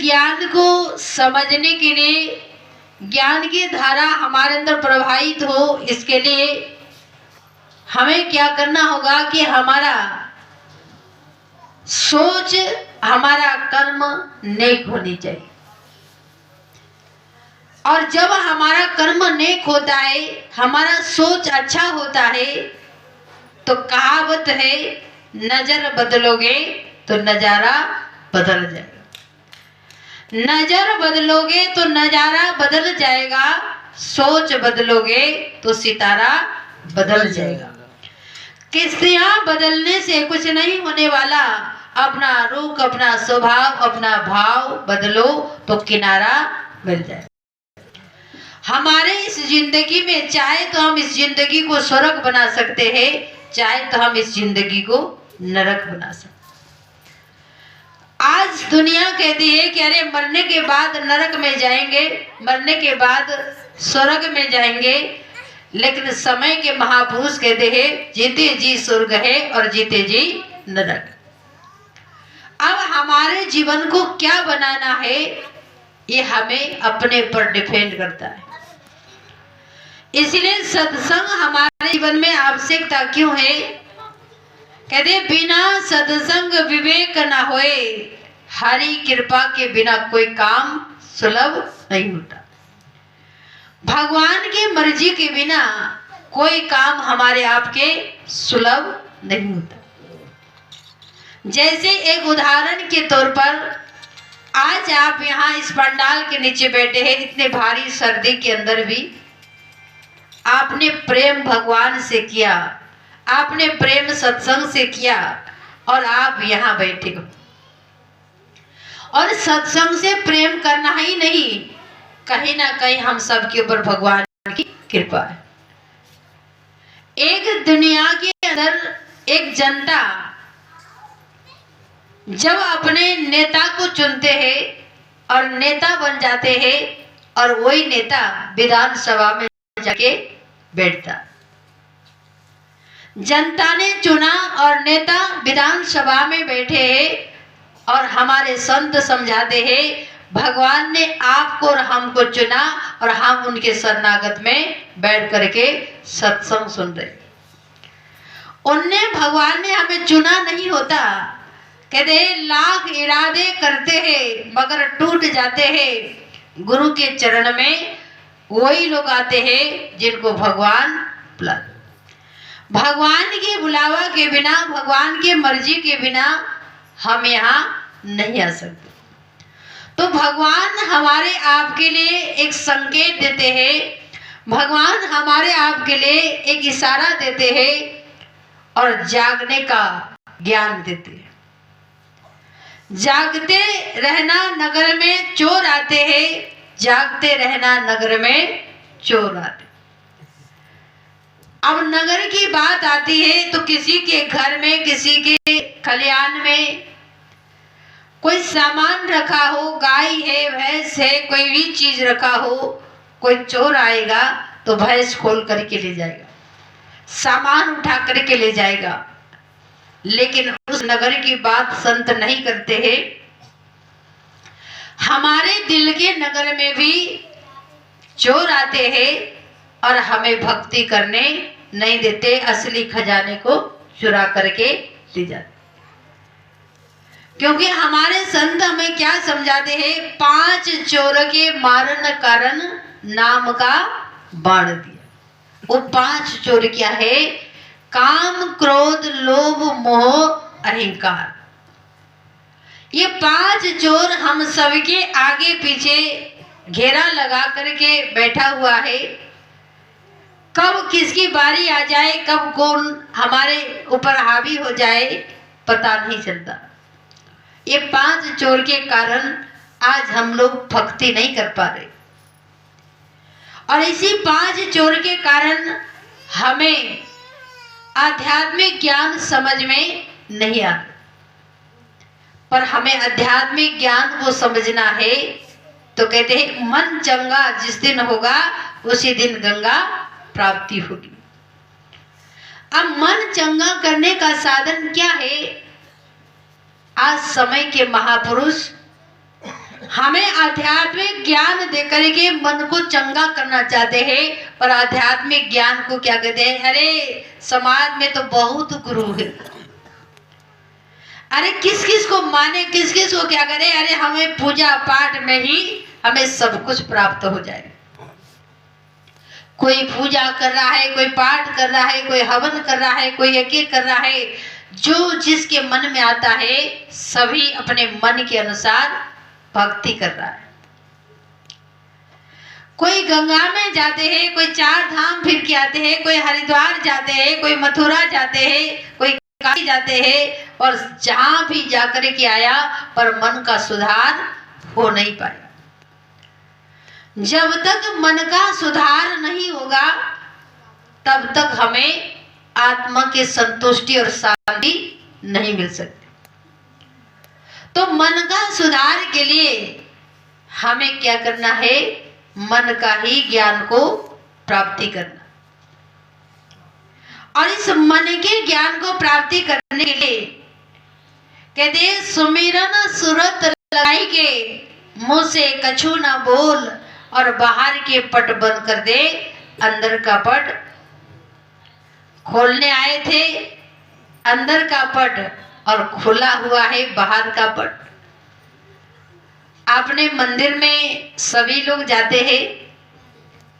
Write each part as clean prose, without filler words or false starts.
ज्ञान को समझने के लिए, ज्ञान की धारा हमारे अंदर प्रवाहित हो, इसके लिए हमें क्या करना होगा कि हमारा सोच, हमारा कर्म नेक होनी चाहिए। और जब हमारा कर्म नेक होता है, हमारा सोच अच्छा होता है, तो कहावत है, नजर बदलोगे तो नजारा बदल जाएगा। नजर बदलोगे तो नजारा बदल जाएगा, सोच बदलोगे तो सितारा बदल जाएगा। किस्तियां बदलने से कुछ नहीं होने वाला। अपना रुख, अपना स्वभाव, अपना भाव बदलो तो किनारा मिल जाए। हमारे इस जिंदगी में चाहे तो हम इस जिंदगी को स्वर्ग बना सकते हैं, चाहे तो हम इस जिंदगी को नरक बना सकते। आज दुनिया कहती है कि अरे मरने के बाद नरक में जाएंगे, मरने के बाद स्वर्ग में जाएंगे, लेकिन समय के महापुरुष कहते हैं जीते जी स्वर्ग है और जीते जी नरक। अब हमारे जीवन को क्या बनाना है, ये हमें अपने पर डिपेंड करता है। इसलिए सत्संग हमारे जीवन में आवश्यकता क्यों है? कहते बिना सत्संग विवेक न होए, हरि कृपा के बिना कोई काम सुलभ नहीं होता। भगवान की मर्जी के बिना कोई काम हमारे आपके सुलभ नहीं होता। जैसे एक उदाहरण के तौर पर, आज आप यहाँ इस पंडाल के नीचे बैठे हैं, इतने भारी सर्दी के अंदर भी आपने प्रेम भगवान से किया, आपने प्रेम सत्संग से किया और आप यहाँ बैठे हो। और सत्संग से प्रेम करना ही नहीं, कहीं ना कहीं हम सब के ऊपर भगवान की कृपा है। एक दुनिया के अंदर एक जनता जब अपने नेता को चुनते हैं और नेता बन जाते हैं, और वही नेता विधानसभा में जाके बैठता। जनता ने चुना और नेता विधानसभा में बैठे हैं, और हमारे संत समझाते हैं भगवान ने आपको और हमको चुना और हम उनके शरणागत में बैठ करके सत्संग सुन रहे। उनने, भगवान ने हमें चुना नहीं होता। कहते लाख इरादे करते हैं मगर टूट जाते हैं। गुरु के चरण में वही लोग आते हैं जिनको भगवान बुला। भगवान के बुलावा के बिना, भगवान की मर्जी के बिना हम यहाँ नहीं आ सकते। तो भगवान हमारे आपके लिए एक संकेत देते हैं, भगवान हमारे आपके लिए एक इशारा देते हैं और जागने का ज्ञान देते हैं। जागते रहना नगर में चोर आते हैं, जागते रहना नगर में चोर आते। अब नगर की बात आती है तो किसी के घर में, किसी के खलियान में कोई सामान रखा हो, गाय है, भैंस है, कोई भी चीज रखा हो, कोई चोर आएगा तो भैंस खोल करके ले जाएगा, सामान उठा करके ले जाएगा। लेकिन उस नगर की बात संत नहीं करते हैं। हमारे दिल के नगर में भी चोर आते हैं और हमें भक्ति करने नहीं देते, असली खजाने को चुरा करके ले जाते। क्योंकि हमारे संत हमें क्या समझाते हैं, 5 चोर के मारन कारण नाम का बाण दिया। वो 5 चोर क्या है? काम, क्रोध, लोभ, मोह, अहंकार। ये 5 चोर हम सबके आगे पीछे घेरा लगा करके बैठा हुआ है। कब किसकी बारी आ जाए, कब कौन हमारे ऊपर हावी हो जाए, पता नहीं चलता। ये 5 चोर के कारण आज हम लोग भक्ति नहीं कर पा रहे, और इसी 5 चोर के कारण हमें आध्यात्मिक ज्ञान समझ में नहीं आता। पर हमें आध्यात्मिक ज्ञान को समझना है तो कहते हैं मन चंगा जिस दिन होगा उसी दिन गंगा प्राप्ति होगी। अब मन चंगा करने का साधन क्या है? आज समय के महापुरुष हमें आध्यात्मिक ज्ञान देकर के मन को चंगा करना चाहते हैं, पर आध्यात्मिक ज्ञान को क्या कहते हैं? अरे समाज में तो बहुत गुरु है, अरे किस किस को माने, किस किस को क्या करे, अरे हमें पूजा पाठ में ही हमें सब कुछ प्राप्त हो जाए। कोई पूजा कर रहा है, कोई पाठ कर रहा है, कोई हवन कर रहा है, कोई यज्ञ कर रहा है, जो जिसके मन में आता है सभी अपने मन के अनुसार भक्ति कर रहा है। कोई गंगा में जाते हैं, कोई 4 धाम फिर के आते हैं, कोई हरिद्वार जाते हैं, कोई मथुरा जाते हैं, कोई काशी जाते हैं, और जहां भी जाकर के आया पर मन का सुधार हो नहीं पाया। जब तक मन का सुधार नहीं होगा तब तक हमें आत्मा की संतुष्टि और शांति नहीं मिल सकती। तो मन का सुधार के लिए हमें क्या करना है? मन का ही ज्ञान को प्राप्ति करना। और इस मन के ज्ञान को प्राप्ति करने के लिए कहते हैं सुमिरन सुरत लगाई के, मुंह से कछु ना बोल, और बाहर के पट बंद कर दे, अंदर का पट खोलने आए थे, अंदर का पट और खुला हुआ है बाहर का पट। आपने मंदिर में सभी लोग जाते हैं,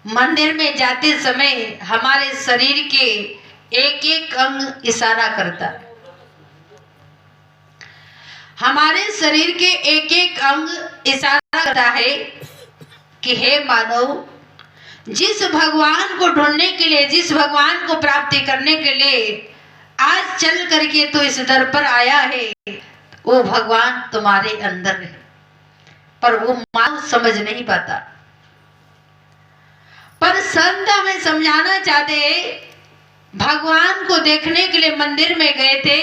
मंदिर में जाते समय हमारे शरीर के एक एक अंग इशारा करता है। हमारे शरीर के एक एक अंग इशारा करता है कि हे मानव, जिस भगवान को ढूंढने के लिए, जिस भगवान को प्राप्ति करने के लिए आज चल करके तो इस दर पर आया है, वो भगवान तुम्हारे अंदर है, पर वो मानव समझ नहीं पाता। पर संत हमें समझाना चाहते हैं, भगवान को देखने के लिए मंदिर में गए थे,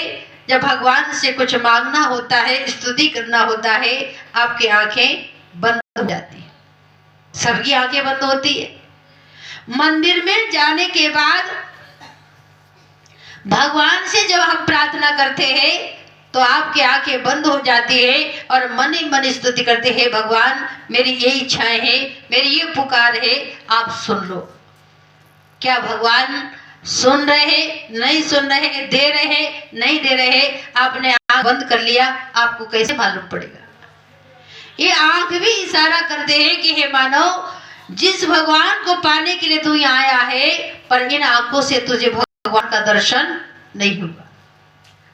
जब भगवान से कुछ मांगना होता है, स्तुति करना होता है, आपकी आंखें बंद हो जाती है, सबकी आंखें बंद होती है। मंदिर में जाने के बाद भगवान से जब हम प्रार्थना करते हैं तो आपकी आंखें बंद हो जाती है और मन ही मन स्तुति करते हैं, भगवान मेरी ये इच्छाएं हैं, मेरी ये पुकार है, आप सुन लो। क्या भगवान सुन रहे, नहीं सुन रहे, दे रहे, नहीं दे रहे? आपने आंख बंद कर लिया, आपको कैसे मालूम पड़ेगा? ये आंख भी इशारा करते हैं कि हे मानव, जिस भगवान को पाने के लिए तू यहाँ आया है, पर इन आंखों से तुझे भगवान का दर्शन नहीं होगा।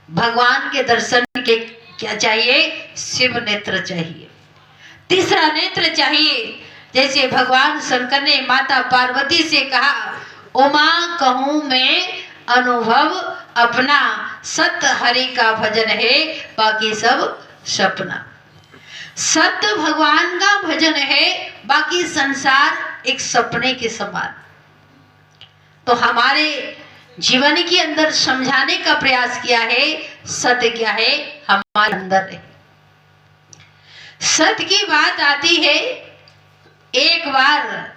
भगवान के दर्शन के क्या चाहिए? शिव नेत्र चाहिए, तीसरा नेत्र चाहिए। जैसे भगवान शंकर ने माता पार्वती से कहा, उमा कहूं मैं अनुभव अपना, सत हरि का भजन है, बाकी सब सपना। सत्य भगवान का भजन है, बाकी संसार एक सपने के समान। तो हमारे जीवन के अंदर समझाने का प्रयास किया है, सत्य क्या है? हमारे अंदर है। सत्य की बात आती है, एक बार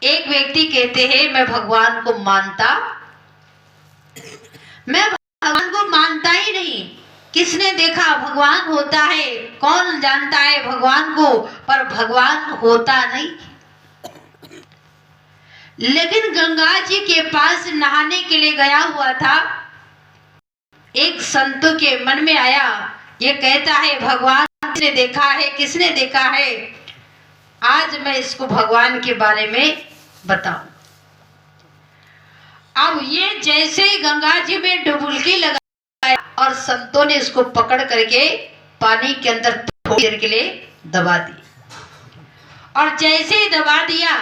एक व्यक्ति कहते हैं मैं भगवान को मानता, मैं भगवान को मानता ही नहीं। किसने देखा भगवान होता है? कौन जानता है भगवान को? पर भगवान होता नहीं। लेकिन गंगा जी के पास नहाने के लिए गया हुआ था, एक संत के मन में आया, ये कहता है भगवान किसने देखा है, किसने देखा है? आज मैं इसको भगवान के बारे में बताऊं। अब ये जैसे ही गंगा जी में डुबुलकी लगाया और संतों ने इसको पकड़ करके पानी के अंदर थोड़ी देर के लिए दबा दी, और जैसे ही दबा दिया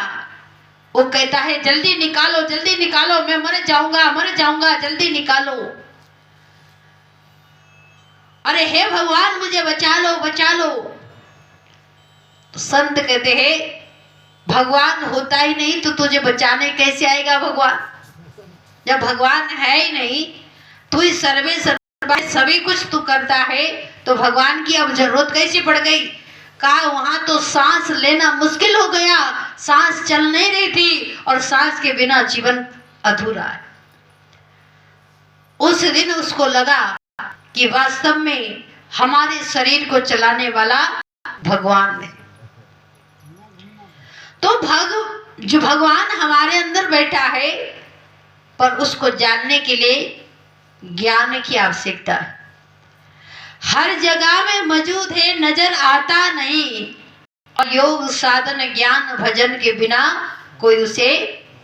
वो कहता है जल्दी निकालो, जल्दी निकालो, मैं मर जाऊंगा, मर जाऊंगा, जल्दी निकालो। अरे हे भगवान मुझे बचा लो, बचा लो। तो संत कहते हैं भगवान होता ही नहीं तो तुझे बचाने कैसे आएगा भगवान? जब भगवान है ही नहीं, तू इस सर्वे सर्वा सभी कुछ तू करता है, तो भगवान की अब जरूरत कैसे पड़ गई? कहा वहां तो सांस लेना मुश्किल हो गया, सांस चल नहीं रही थी, और सांस के बिना जीवन अधूरा है। उस दिन उसको लगा कि वास्तव में हमारे शरीर को चलाने वाला भगवान है। तो जो भगवान हमारे अंदर बैठा है, पर उसको जानने के लिए ज्ञान की आवश्यकता है। हर जगह में मौजूद है, नजर आता नहीं, और योग साधन ज्ञान भजन के बिना कोई उसे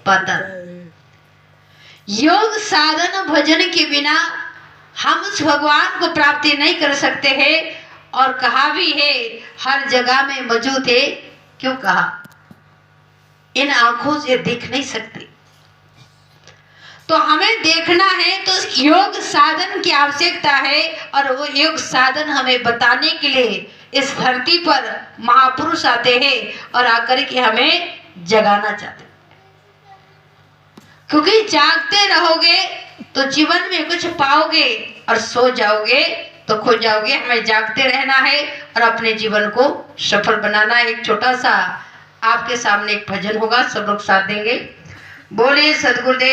पता नहीं। योग साधन भजन के बिना हम उस भगवान को प्राप्ति नहीं कर सकते हैं। और कहा भी है हर जगह में मौजूद है। क्यों कहा? इन आंखों से देख नहीं सकते, तो हमें देखना है तो योग साधन की आवश्यकता है। और वो योग साधन हमें बताने के लिए इस धरती पर महापुरुष आते हैं और आकर के हमें जगाना चाहते हैं। क्योंकि जागते रहोगे तो जीवन में कुछ पाओगे, और सो जाओगे तो खो जाओगे। हमें जागते रहना है और अपने जीवन को सफल बनाना है। एक छोटा सा आपके सामने एक भजन होगा, सब लोग साथ देंगे। बोले सद्गुरुदेव।